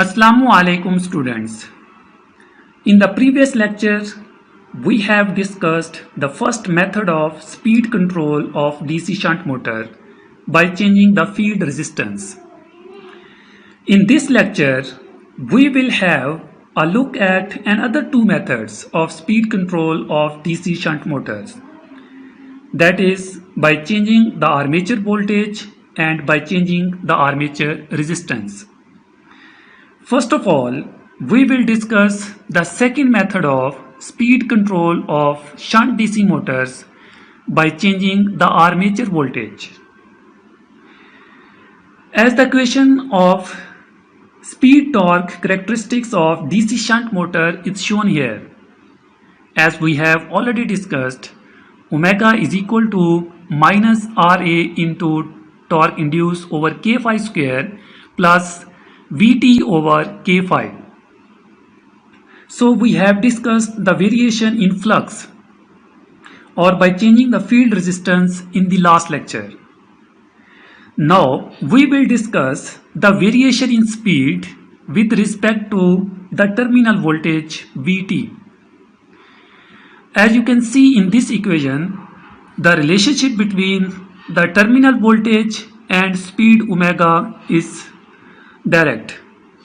Assalamu alaikum students. In the previous lecture, we have discussed the first method of speed control of DC shunt motor by changing the field resistance. In this lecture, we will have a look at another two methods of speed control of DC shunt motors. That is by changing the armature voltage and by changing the armature resistance. First of all, we will discuss the second method of speed control of shunt DC motors by changing the armature voltage. As the equation of speed torque characteristics of DC shunt motor is shown here. As we have already discussed, omega is equal to minus Ra into torque induced over K phi square plus Vt over K phi. So we have discussed the variation in flux or by changing the field resistance in the last lecture. Now we will discuss the variation in speed with respect to the terminal voltage Vt. As you can see in this equation, the relationship between the terminal voltage and speed omega is direct.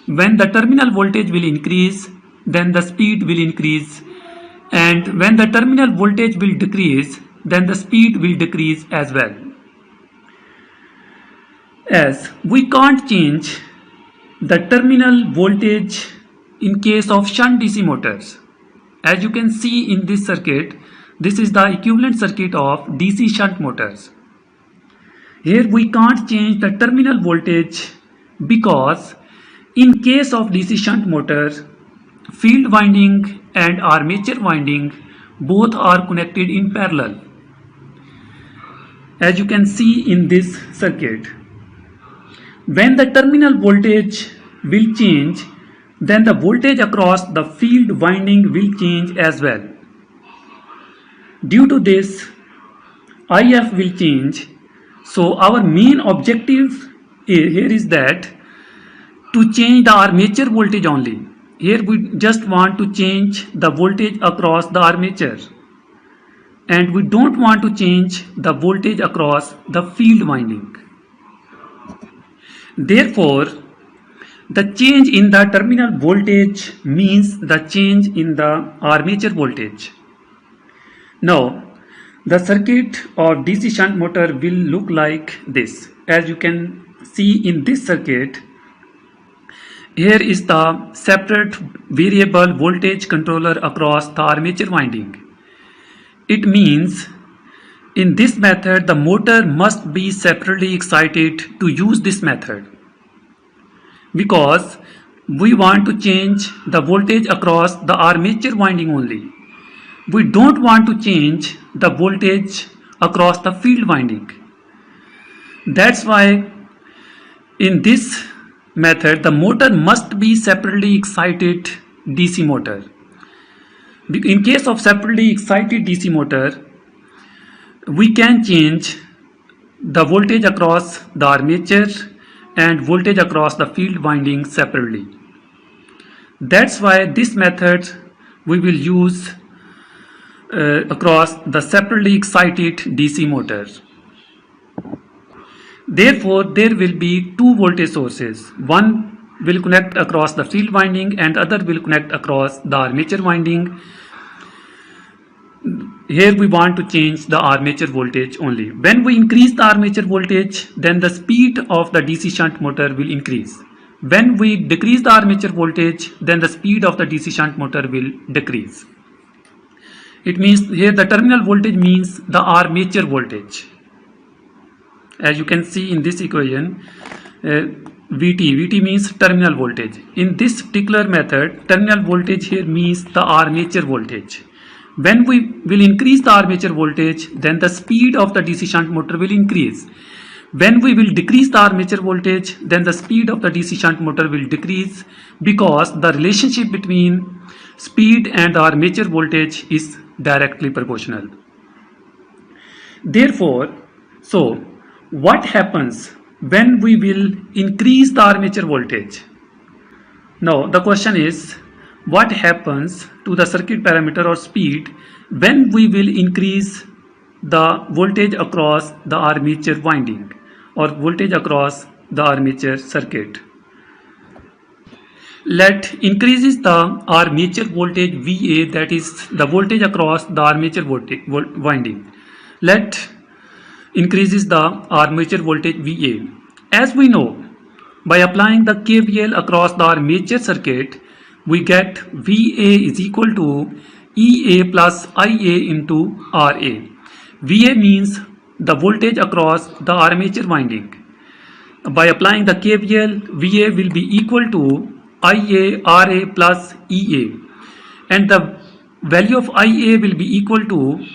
When the terminal voltage will increase, then the speed will increase, and when the terminal voltage will decrease, then the speed will decrease as well. As we can't change the terminal voltage in case of shunt DC motors. As you can see in this circuit, this is the equivalent circuit of DC shunt motors. Here we can't change the terminal voltage because in case of DC shunt motor, field winding and armature winding both are connected in parallel. As you can see in this circuit, when the terminal voltage will change, then the voltage across the field winding will change as well. Due to this, IF will change. So our main objective here is that to change the armature voltage only. Here we just want to change the voltage across the armature, and we don't want to change the voltage across the field winding. Therefore, the change in the terminal voltage means the change in the armature voltage. Now, the circuit of DC shunt motor will look like this. As you can see in this circuit, here is the separate variable voltage controller across the armature winding. It means in this method the motor must be separately excited to use this method, because we want to change the voltage across the armature winding only. We don't want to change the voltage across the field winding. That's why in this method the motor must be separately excited DC motor. In case of separately excited DC motor, we can change the voltage across the armature and voltage across the field winding separately. That's why this method we will use across the separately excited DC motor. Therefore, there will be two voltage sources. One will connect across the field winding and other will connect across the armature winding. Here we want to change the armature voltage only. When we increase the armature voltage, then the speed of the DC shunt motor will increase. When we decrease the armature voltage, then the speed of the DC shunt motor will decrease. It means here the terminal voltage means the armature voltage. As you can see in this equation, Vt means terminal voltage. In this particular method, terminal voltage here means the armature voltage. When we will increase the armature voltage, then the speed of the DC shunt motor will increase. When we will decrease the armature voltage, then the speed of the DC shunt motor will decrease, because the relationship between speed and the armature voltage is directly proportional. Therefore, so what happens when we will increase the armature voltage? Now the question is, what happens to the circuit parameter or speed when we will increase the voltage across the armature winding or voltage across the armature circuit? Let increases the armature voltage VA, that is the voltage across the armature winding. Let increases the armature voltage VA. As we know, by applying the KVL across the armature circuit, we get VA is equal to EA plus IA into RA. VA means the voltage across the armature winding. By applying the KVL, VA will be equal to IA RA plus EA, and the value of IA will be equal to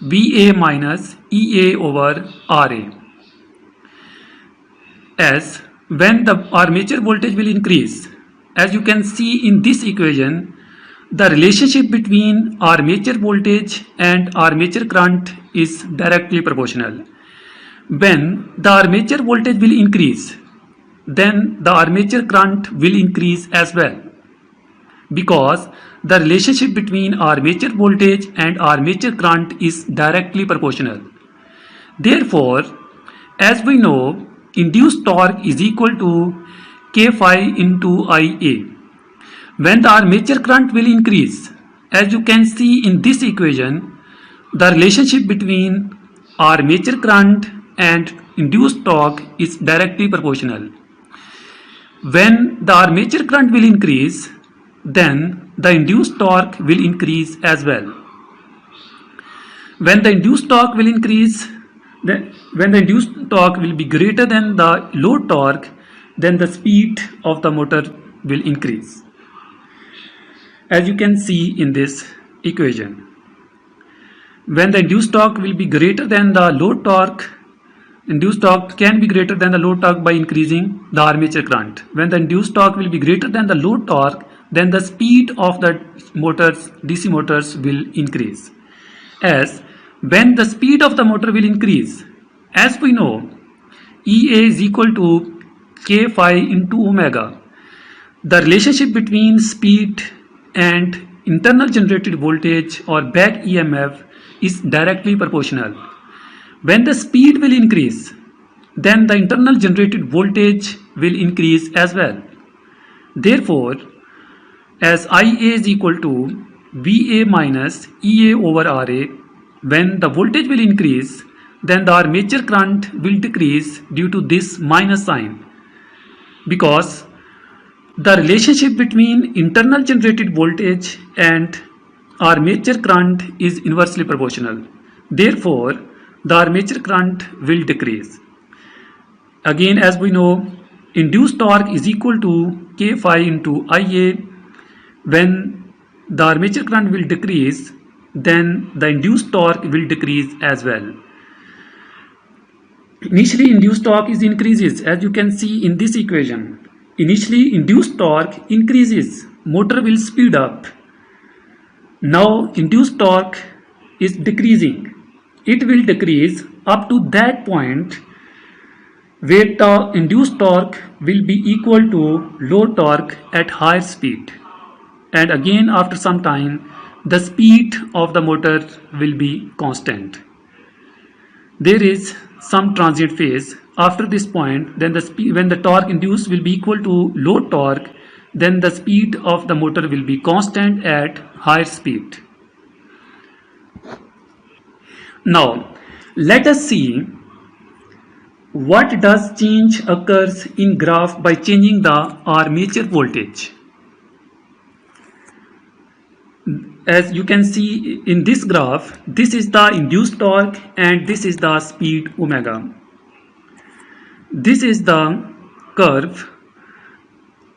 VA minus EA over RA. As when the armature voltage will increase, as you can see in this equation, the relationship between armature voltage and armature current is directly proportional. When the armature voltage will increase, then the armature current will increase as well, because the relationship between armature voltage and armature current is directly proportional. Therefore, as we know, induced torque is equal to K phi into Ia. When the armature current will increase, as you can see in this equation, the relationship between armature current and induced torque is directly proportional. When the armature current will increase, then the induced torque will increase as well. When the induced torque will increase, when the induced torque will be greater than the load torque, then the speed of the motor will increase, as you can see in this equation. When the induced torque will be greater than the load torque, induced torque can be greater than the load torque by increasing the armature current. When the induced torque will be greater than the load torque, then the speed of the motors, DC motors, will increase. As when the speed of the motor will increase, as we know, EA is equal to K phi into omega. The relationship between speed and internal generated voltage or back EMF is directly proportional. When the speed will increase, then the internal generated voltage will increase as well. Therefore, as IA is equal to VA minus EA over RA, when the voltage will increase, then the armature current will decrease due to this minus sign, because the relationship between internal generated voltage and armature current is inversely proportional. Therefore, the armature current will decrease. Again, as we know, induced torque is equal to K phi into Ia. When the armature current will decrease, then the induced torque will decrease as well. Initially, induced torque is increases, as you can see in this equation. Initially, induced torque increases, motor will speed up. Now, induced torque is decreasing. It will decrease up to that point where the induced torque will be equal to load torque at higher speed. And again, after some time, the speed of the motor will be constant. There is some transient phase. After this point, then the speed, when the torque induced will be equal to load torque, then the speed of the motor will be constant at higher speed. Now, let us see what does change occurs in graph by changing the armature voltage. As you can see in this graph, this is the induced torque and this is the speed omega. This is the curve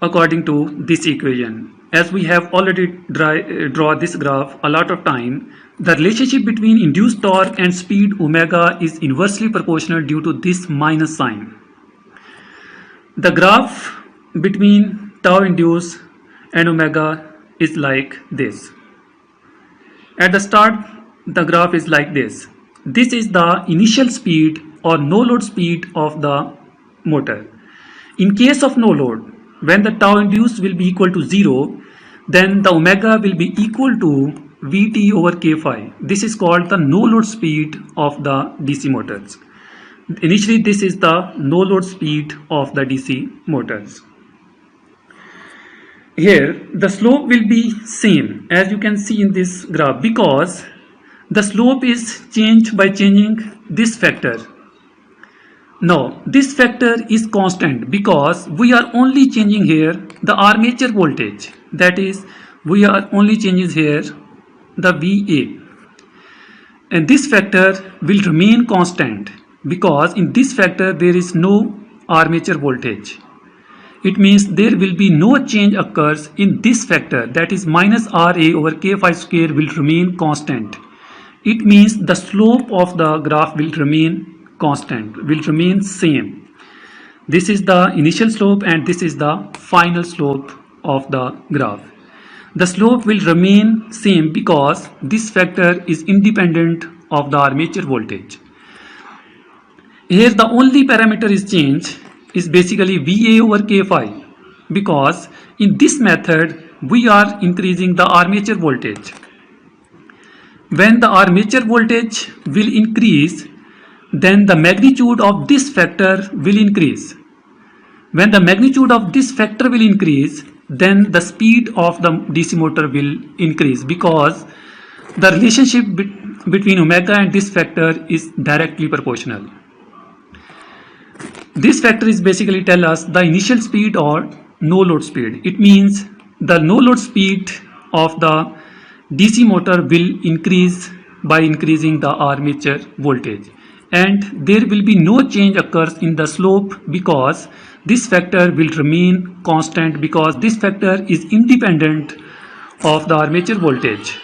according to this equation. As we have already draw this graph a lot of time, the relationship between induced torque and speed omega is inversely proportional due to this minus sign. The graph between tau induced and omega is like this. At the start, the graph is like this. This is the initial speed or no load speed of the motor. In case of no load, when the tau induced will be equal to 0, then the omega will be equal to Vt over k phi. This is called the no load speed of the DC motors. Initially, this is the no load speed of the DC motors. Here, the slope will be same as you can see in this graph, because the slope is changed by changing this factor. Now, this factor is constant because we are only changing here the armature voltage. That is, we are only changing here the VA. And this factor will remain constant because in this factor there is no armature voltage. It means there will be no change occurs in this factor, that is minus RA over k phi square will remain constant. It means the slope of the graph will remain constant, will remain same. This is the initial slope and this is the final slope of the graph. The slope will remain same because this factor is independent of the armature voltage. Here the only parameter is changed is basically VA over k phi, because in this method we are increasing the armature voltage. When the armature voltage will increase, then the magnitude of this factor will increase. When the magnitude of this factor will increase, then the speed of the DC motor will increase, because the relationship between omega and this factor is directly proportional. This factor is basically tell us the initial speed or no load speed. It means the no load speed of the DC motor will increase by increasing the armature voltage, and there will be no change occurs in the slope because this factor will remain constant, because this factor is independent of the armature voltage.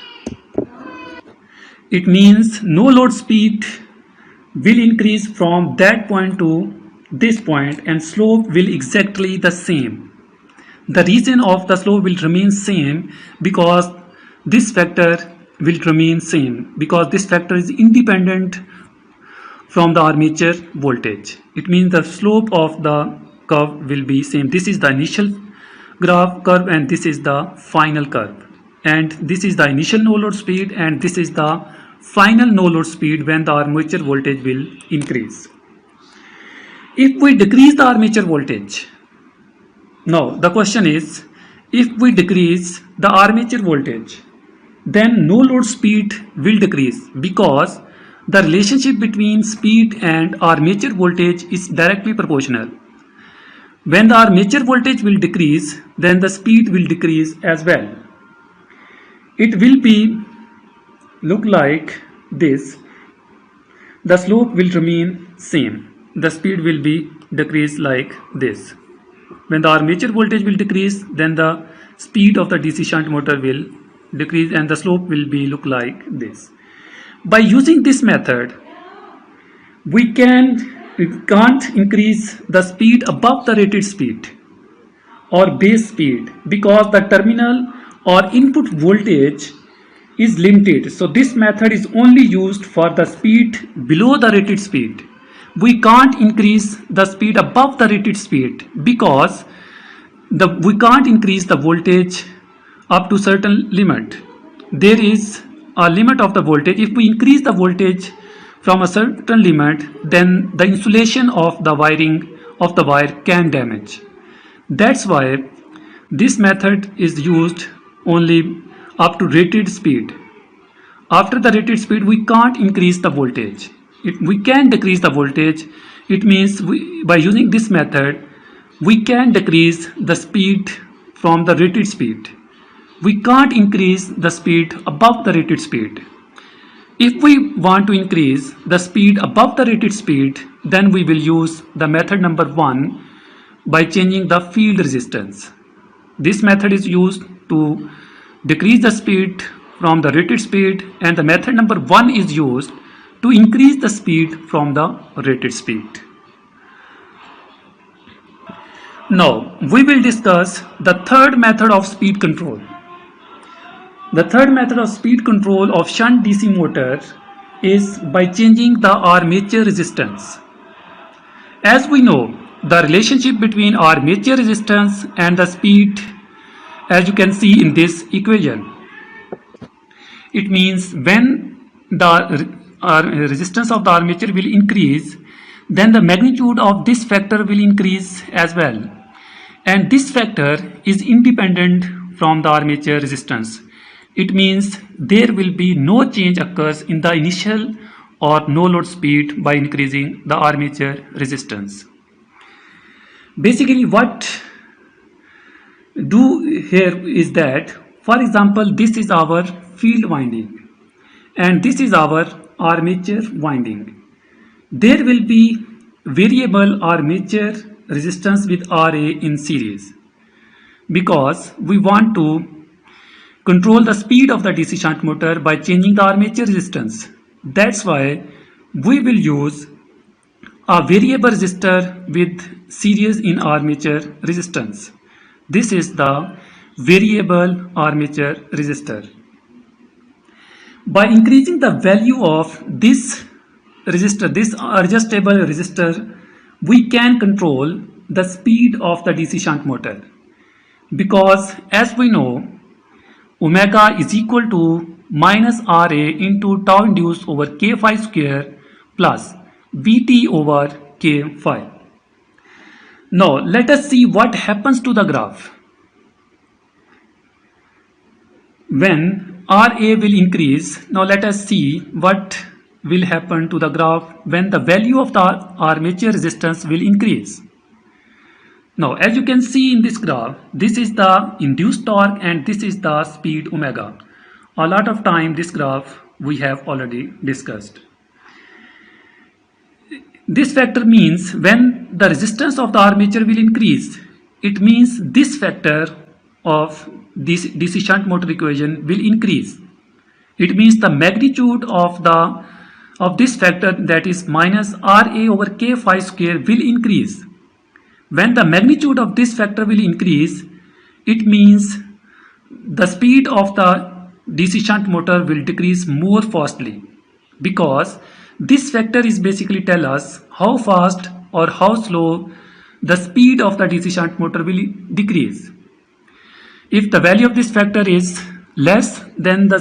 It means no load speed will increase from that point to this point and slope will exactly the same. The reason of the slope will remain same because this factor will remain same, because this factor is independent from the armature voltage. It means the slope of the curve will be same. This is the initial graph curve and this is the final curve, and this is the initial no load speed and this is the final no load speed when the armature voltage will increase. If we decrease the armature voltage, now the question is, if we decrease the armature voltage, then no load speed will decrease because the relationship between speed and armature voltage is directly proportional. When the armature voltage will decrease, then the speed will decrease as well. It will be look like this. The slope will remain same. The speed will be decreased like this. When the armature voltage will decrease, then the speed of the DC shunt motor will decrease and the slope will be look like this. By using this method, we can't increase the speed above the rated speed or base speed because the terminal or input voltage is limited. So this method is only used for the speed below the rated speed. We can't increase the speed above the rated speed because we can't increase the voltage up to certain limit. There is a limit of the voltage. If we increase the voltage from a certain limit, then the insulation of the wiring of the wire can damage. That's why this method is used only up to rated speed. After the rated speed, we can't increase the voltage. We can decrease the voltage. It means by using this method, we can decrease the speed from the rated speed. We can't increase the speed above the rated speed. If we want to increase the speed above the rated speed, then we will use the method number 1 by changing the field resistance. This method is used to decrease the speed from the rated speed, and the method number 1 is used to increase the speed from the rated speed. Now we will discuss the third method of speed control. The third method of speed control of shunt DC motor is by changing the armature resistance. As we know, the relationship between armature resistance and the speed, as you can see in this equation. It means when the resistance of the armature will increase, then the magnitude of this factor will increase as well. And this factor is independent from the armature resistance. It means there will be no change occurs in the initial or no load speed by increasing the armature resistance. Basically what do here is that, for example, this is our field winding and this is our armature winding. There will be variable armature resistance with RA in series because we want to control the speed of the DC shunt motor by changing the armature resistance. That's why we will use a variable resistor with series in armature resistance. This is the variable armature resistor. By increasing the value of this resistor, this adjustable resistor, we can control the speed of the DC shunt motor, because as we know, omega is equal to minus RA into tau induced over K phi square plus Vt over K phi. Now let us see what happens to the graph when RA will increase. Now let us see what will happen to the graph when the value of the armature resistance will increase. Now as you can see in this graph, this is the induced torque and this is the speed omega. A lot of time this graph we have already discussed. This factor means when the resistance of the armature will increase, it means this factor of this DC shunt motor equation will increase. It means the magnitude of this factor, that is minus RA over K phi square, will increase. When the magnitude of this factor will increase, it means the speed of the DC shunt motor will decrease more fastly, because this factor is basically tell us how fast or how slow the speed of the DC shunt motor will decrease. If the value of this factor is less, then the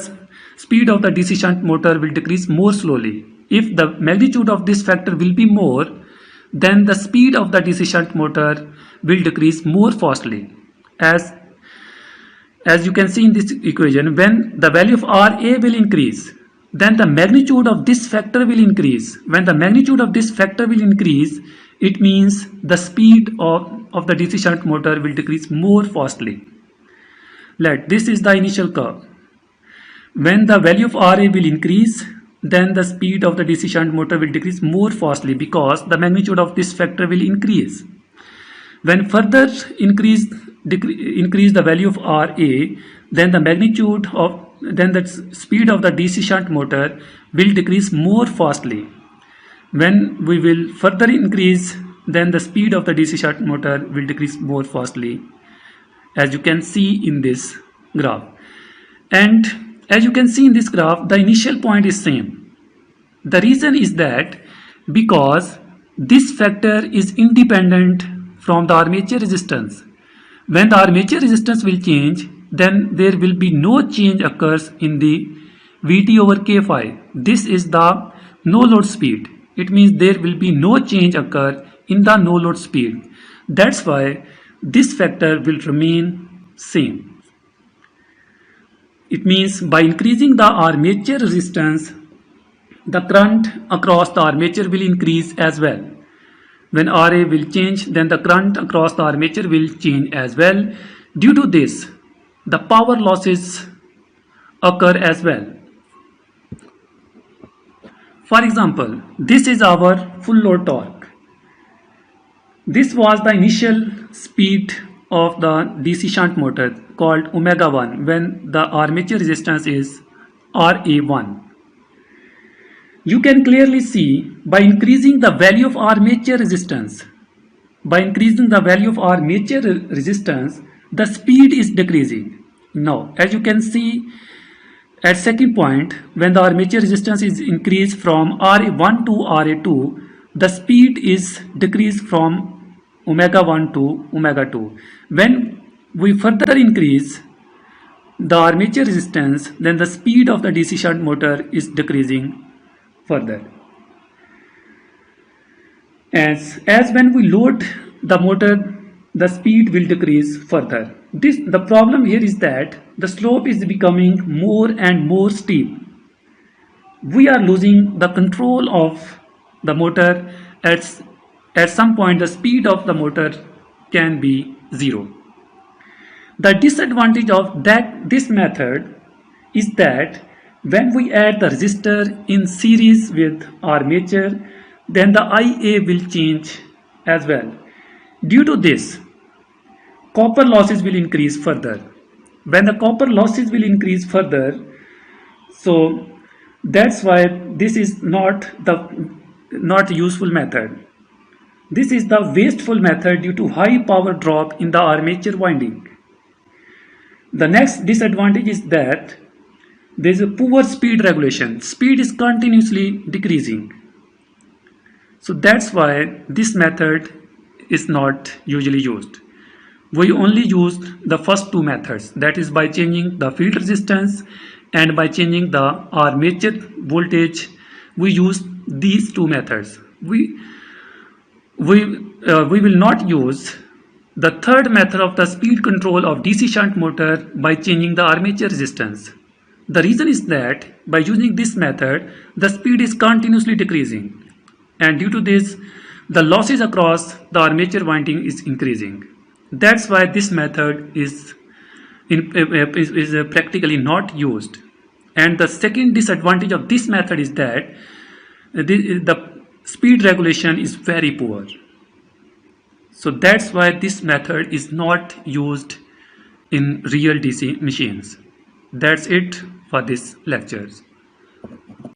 speed of the DC shunt motor will decrease more slowly. If the magnitude of this factor will be more, then the speed of the DC shunt motor will decrease more fastly. As you can see in this equation, when the value of RA will increase, then the magnitude of this factor will increase. When the magnitude of this factor will increase, it means the speed of the DC shunt motor will decrease more fastly. This is the initial curve. When the value of RA will increase, then the speed of the DC shunt motor will decrease more fastly because the magnitude of this factor will increase. When further increase the value of RA, then the speed of the DC shunt motor will decrease more fastly. When we will further increase, then the speed of the DC shunt motor will decrease more fastly, as you can see in this graph. And as you can see in this graph, the initial point is same. The reason is that because this factor is independent from the armature resistance. When the armature resistance will change, then there will be no change occurs in the Vt over K phi. This is the no load speed. It means there will be no change occur in the no load speed. That's why this factor will remain same. It means by increasing the armature resistance, the current across the armature will increase as well. When RA will change, then the current across the armature will change as well. Due to this, the power losses occur as well. For example, this is our full load torque. This was the initial speed of the DC shunt motor called omega 1 when the armature resistance is RA1. You can clearly see by increasing the value of armature resistance, the speed is decreasing. Now, as you can see at second point, when the armature resistance is increased from RA1 to RA2, the speed is decreased from omega 1 to omega 2. When we further increase the armature resistance, then the speed of the DC shunt motor is decreasing further. As when we load the motor, the speed will decrease further. The problem here is that the slope is becoming more and more steep. We are losing the control of the motor. At some point the speed of the motor can be zero. The disadvantage of this method is that when we add the resistor in series with armature, then the IA will change as well. Due to this, copper losses will increase further. When the copper losses will increase further, so that's why this is not useful method. This is the wasteful method due to high power drop in the armature winding. The next disadvantage is that there is a poor speed regulation. Speed is continuously decreasing. So that's why this method is not usually used. We only use the first two methods, that is by changing the field resistance and by changing the armature voltage. We use these two methods. We will not use the third method of the speed control of DC shunt motor by changing the armature resistance. The reason is that by using this method, the speed is continuously decreasing, and due to this, the losses across the armature winding is increasing. That's why this method is practically not used. And the second disadvantage of this method is that the speed regulation is very poor. So that's why this method is not used in real DC machines. That's it for this lectures.